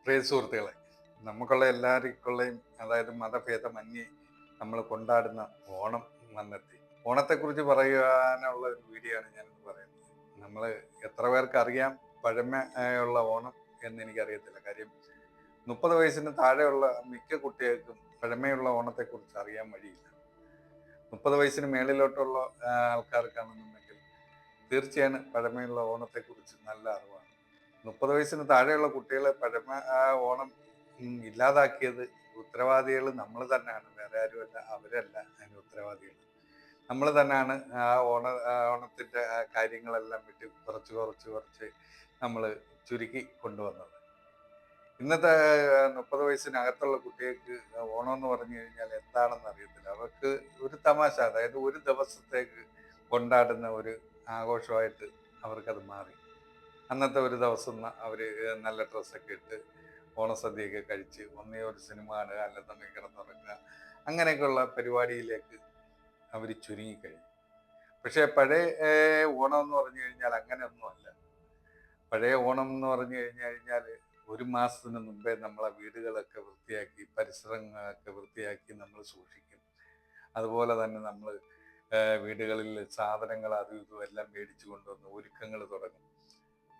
പ്രിയ സുഹൃത്തുക്കളെ, നമുക്കുള്ള എല്ലാവർക്കുള്ളയും അതായത് മതഭേദമന്യേ നമ്മൾ കൊണ്ടാടുന്ന ഓണം വന്നെത്തി. ഓണത്തെക്കുറിച്ച് പറയുവാനുള്ള ഒരു വീഡിയോ ആണ് ഞാനിന്ന് പറയുന്നത്. നമ്മൾ എത്ര പേർക്ക് അറിയാം പഴമയുള്ള ഓണം എന്ന് എനിക്കറിയത്തില്ല. കാര്യം 30 വയസ്സിന് താഴെയുള്ള മിക്ക കുട്ടികൾക്കും പഴമയുള്ള ഓണത്തെക്കുറിച്ച് അറിയാൻ വഴിയില്ല. 30 വയസ്സിന് മേളിലോട്ടുള്ള ആൾക്കാർക്കാണെന്നുണ്ടെങ്കിൽ തീർച്ചയായും പഴമയുള്ള ഓണത്തെക്കുറിച്ച് നല്ല അറിവാണ്. 30 വയസ്സിന് താഴെയുള്ള കുട്ടികളെ ഓണം ഇല്ലാതാക്കിയത് ഉത്തരവാദികൾ നമ്മൾ തന്നെയാണ്, വേറെ ആരുമല്ല. അവരല്ല അതിന് ഉത്തരവാദികൾ. നമ്മൾ തന്നെയാണ്. ഓണത്തിന്റെ കാര്യങ്ങളെല്ലാം വിട്ട് കുറച്ച് കുറച്ച് കുറച്ച് നമ്മൾ ചുരുക്കി കൊണ്ടുവന്നത്. ഇന്നത്തെ 30 വയസ്സിനകത്തുള്ള കുട്ടികൾക്ക് ഓണം എന്ന് പറഞ്ഞു കഴിഞ്ഞാൽ എന്താണെന്ന് അറിയത്തില്ല. അവർക്ക് ഒരു തമാശ, അതായത് ഒരു ദിവസത്തേക്ക് കൊണ്ടാടുന്ന ഒരു ആഘോഷമായിട്ട് അവർക്കത് മാറി. അന്നത്തെ ഒരു ദിവസം അവര് നല്ല ഡ്രസ്സൊക്കെ ഇട്ട് ഓണസദ്യയൊക്കെ കഴിച്ച് ഒന്നേ ഒരു സിനിമ കാണുക, അല്ലെന്നുണ്ടെങ്കിൽ കിടന്നുറങ്ങുക, അങ്ങനെയൊക്കെയുള്ള പരിപാടിയിലേക്ക് അവർ ചുരുങ്ങിക്കഴിഞ്ഞു. പക്ഷേ പഴയ ഓണം എന്ന് പറഞ്ഞു കഴിഞ്ഞാൽ അങ്ങനെയൊന്നുമല്ല. പഴയ ഓണം എന്ന് പറഞ്ഞു കഴിഞ്ഞാൽ ഒരു മാസത്തിന് മുമ്പേ നമ്മളെ വീടുകളൊക്കെ വൃത്തിയാക്കി, പരിസരങ്ങളൊക്കെ വൃത്തിയാക്കി നമ്മൾ സൂക്ഷിക്കും. അതുപോലെ തന്നെ നമ്മൾ വീടുകളിൽ സാധനങ്ങൾ അതും ഇതും എല്ലാം മേടിച്ചു കൊണ്ടുവന്ന് ഒരുക്കങ്ങൾ തുടങ്ങും.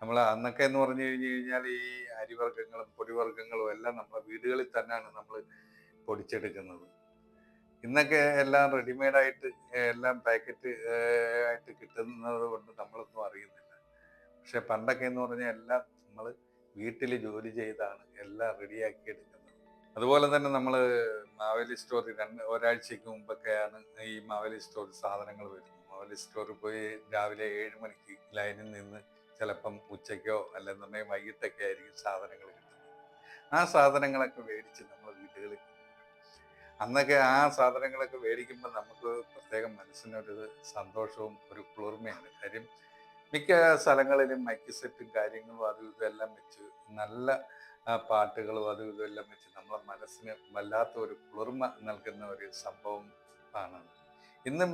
നമ്മൾ അന്നൊക്കെ എന്ന് പറഞ്ഞു കഴിഞ്ഞു കഴിഞ്ഞാൽ ഈ അരിവർഗ്ഗങ്ങളും പൊടിവർഗ്ഗങ്ങളും എല്ലാം നമ്മളെ വീടുകളിൽ തന്നെയാണ് നമ്മൾ പൊടിച്ചെടുക്കുന്നത്. ഇന്നൊക്കെ എല്ലാം റെഡിമെയ്ഡായിട്ട് എല്ലാം പാക്കറ്റ് ആയിട്ട് കിട്ടുന്നത് കൊണ്ട് നമ്മളൊന്നും അറിയുന്നില്ല. പക്ഷെ പണ്ടൊക്കെ എന്ന് പറഞ്ഞാൽ എല്ലാം നമ്മൾ വീട്ടിൽ ജോലി ചെയ്താണ് എല്ലാം റെഡിയാക്കി എടുക്കുന്നത്. അതുപോലെ തന്നെ നമ്മൾ മാവേലി സ്റ്റോറിൽ ഒരാഴ്ചക്ക് മുമ്പൊക്കെയാണ് ഈ മാവേലി സ്റ്റോറിൽ സാധനങ്ങൾ വരുന്നത്. മാവേലി സ്റ്റോറിൽ പോയി രാവിലെ 7 മണിക്ക് ലൈനിൽ നിന്ന് ചിലപ്പം ഉച്ചയ്ക്കോ അല്ലെന്നുണ്ടെങ്കിൽ വൈകിട്ടൊക്കെ ആയിരിക്കും സാധനങ്ങൾ കിട്ടുന്നത്. ആ സാധനങ്ങളൊക്കെ മേടിച്ച് നമ്മൾ വീടുകളിൽ കൊണ്ടുവരും. അന്നൊക്കെ ആ സാധനങ്ങളൊക്കെ മേടിക്കുമ്പോൾ നമുക്ക് പ്രത്യേകം മനസ്സിനൊരു സന്തോഷവും ഒരു കുളിർമയാണ്. കാര്യം മിക്ക സ്ഥലങ്ങളിലും മൈക്ക് സെറ്റും കാര്യങ്ങളും അതും ഇതെല്ലാം വെച്ച് നല്ല പാട്ടുകളും അതും ഇതെല്ലാം വെച്ച് നമ്മളെ മനസ്സിന് വല്ലാത്ത ഒരു കുളിർമ നൽകുന്ന ഒരു സംഭവം ആണ്. ഇന്നും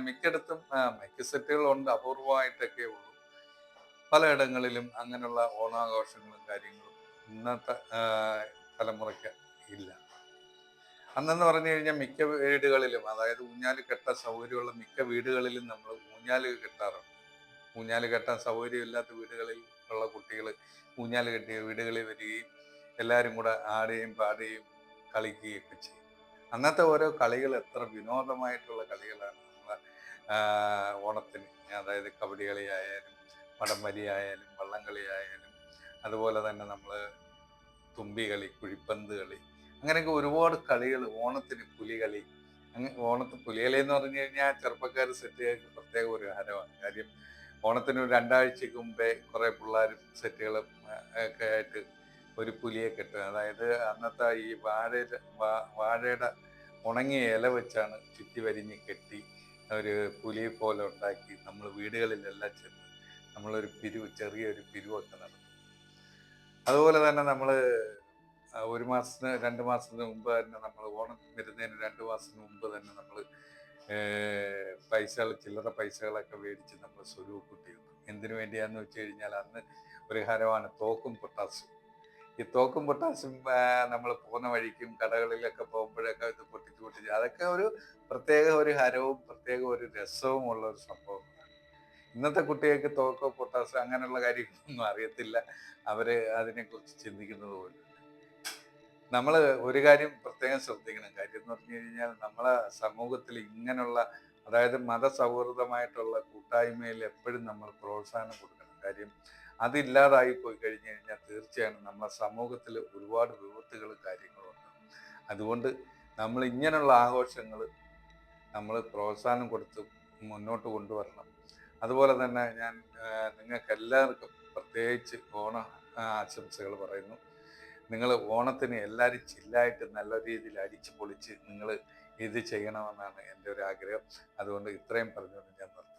മിക്കയിടത്തും മൈക്ക് സെറ്റുകളുണ്ട്, അപൂർവമായിട്ടൊക്കെ ഉള്ളൂ. പലയിടങ്ങളിലും അങ്ങനെയുള്ള ഓണാഘോഷങ്ങളും കാര്യങ്ങളും ഇന്നത്തെ തലമുറയ്ക്ക് ഇല്ല. അന്നെന്ന് പറഞ്ഞു കഴിഞ്ഞാൽ മിക്ക വീടുകളിലും, അതായത് ഊഞ്ഞാല് കെട്ടാൻ സൗകര്യമുള്ള മിക്ക വീടുകളിലും നമ്മൾ ഊഞ്ഞാല് കെട്ടാറുണ്ട്. ഊഞ്ഞാല് കെട്ടാൻ സൗകര്യമില്ലാത്ത വീടുകളിൽ ഉള്ള കുട്ടികൾ ഊഞ്ഞാല് കെട്ടിയ വീടുകളിൽ വരികയും എല്ലാവരും കൂടെ ആടുകയും പാടുകയും കളിക്കുകയും ഒക്കെ ചെയ്യും. അന്നത്തെ ഓരോ കളികൾ എത്ര വിനോദമായിട്ടുള്ള കളികളാണ് നമ്മളെ ഓണത്തിന്. അതായത് കബഡി കളി ആയാലും വടംവലി ആയാലും വള്ളംകളി ആയാലും അതുപോലെ തന്നെ നമ്മൾ തുമ്പി കളി, കുഴിപ്പന്ത് കളി, അങ്ങനെയൊക്കെ ഒരുപാട് കളികൾ. ഓണത്തിന് പുലികളി. ഓണത്തിന് പുലികളി എന്ന് പറഞ്ഞു കഴിഞ്ഞാൽ ചെറുപ്പക്കാർ സെറ്റുകാർക്ക് പ്രത്യേക ഒരു ഹരമാണ്. കാര്യം ഓണത്തിന് ഒരു 2 ആഴ്ചക്ക് മുമ്പേ കുറെ പിള്ളേരും സെറ്റുകളും ഒക്കെ ആയിട്ട് ഒരു പുലിയെ കെട്ടുക. അതായത് അന്നത്തെ ഈ വാഴയുടെ ഉണങ്ങിയ ഇല വെച്ചാണ് ചുറ്റി വരിഞ്ഞ് കെട്ടി ഒരു പുലിയെ പോലെ ഉണ്ടാക്കി നമ്മൾ വീടുകളിലെല്ലാം ചെന്ന് നമ്മളൊരു ചെറിയൊരു പിരിവൊക്കെ നടത്തും. അതുപോലെ തന്നെ നമ്മൾ 1 മാസത്തിന് 2 മാസത്തിന് മുമ്പ് തന്നെ നമ്മൾ ഓണം വരുന്നതിന് 2 മാസത്തിന് മുമ്പ് തന്നെ നമ്മൾ ചില്ലറ പൈസകളൊക്കെ മേടിച്ച് നമ്മൾ സ്വരൂപിട്ട് വെക്കും. എന്തിനു വേണ്ടിയാന്ന് വെച്ച് കഴിഞ്ഞാൽ അന്ന് ഒരു ഹരമാണ് തോക്കും പൊട്ടാസും. ഈ തോക്കും പൊട്ടാസും നമ്മൾ പോകുന്ന വഴിക്കും കടകളിലൊക്കെ പോകുമ്പോഴൊക്കെ ഇത് പൊട്ടിച്ച് അതൊക്കെ ഒരു പ്രത്യേക ഒരു ഹരവും പ്രത്യേക ഒരു രസവും ഉള്ള ഒരു സംഭവങ്ങളാണ്. ഇന്നത്തെ കുട്ടികൾക്ക് തോക്കോ പൊട്ടാസോ അങ്ങനെയുള്ള കാര്യങ്ങളൊന്നും അറിയത്തില്ല. അവര് അതിനെക്കുറിച്ച് ചിന്തിക്കുന്നത് പോലും. നമ്മൾ ഒരു കാര്യം പ്രത്യേകം ശ്രദ്ധിക്കണം. കാര്യം എന്ന് പറഞ്ഞു കഴിഞ്ഞാൽ നമ്മളെ സമൂഹത്തിൽ ഇങ്ങനെയുള്ള, അതായത് മതസൗഹൃദമായിട്ടുള്ള കൂട്ടായ്മയിൽ എപ്പോഴും നമ്മൾ പ്രോത്സാഹനം കൊടുക്കണം. കാര്യം അതില്ലാതായി പോയി കഴിഞ്ഞു കഴിഞ്ഞാൽ തീർച്ചയായും നമ്മളെ സമൂഹത്തിൽ ഒരുപാട് വിപത്തുകളും കാര്യങ്ങളും ഉണ്ടാകും. അതുകൊണ്ട് നമ്മൾ ഇങ്ങനെയുള്ള ആഘോഷങ്ങൾ നമ്മൾ പ്രോത്സാഹനം കൊടുത്ത് മുന്നോട്ട് കൊണ്ടുവരണം. അതുപോലെ തന്നെ ഞാൻ നിങ്ങൾക്ക് എല്ലാവർക്കും പ്രത്യേകിച്ച് ഓണ ആശംസകൾ പറയുന്നു. നിങ്ങൾ ഓണത്തിന് എല്ലാവരും ചില്ലായിട്ട് നല്ല രീതിയിൽ അടിച്ച് പൊളിച്ച് നിങ്ങൾ ഇത് ചെയ്യണമെന്നാണ് എൻ്റെ ഒരു ആഗ്രഹം. അതുകൊണ്ട് ഇത്രയും പറഞ്ഞുകൊണ്ട് ഞാൻ നിർത്തുന്നു.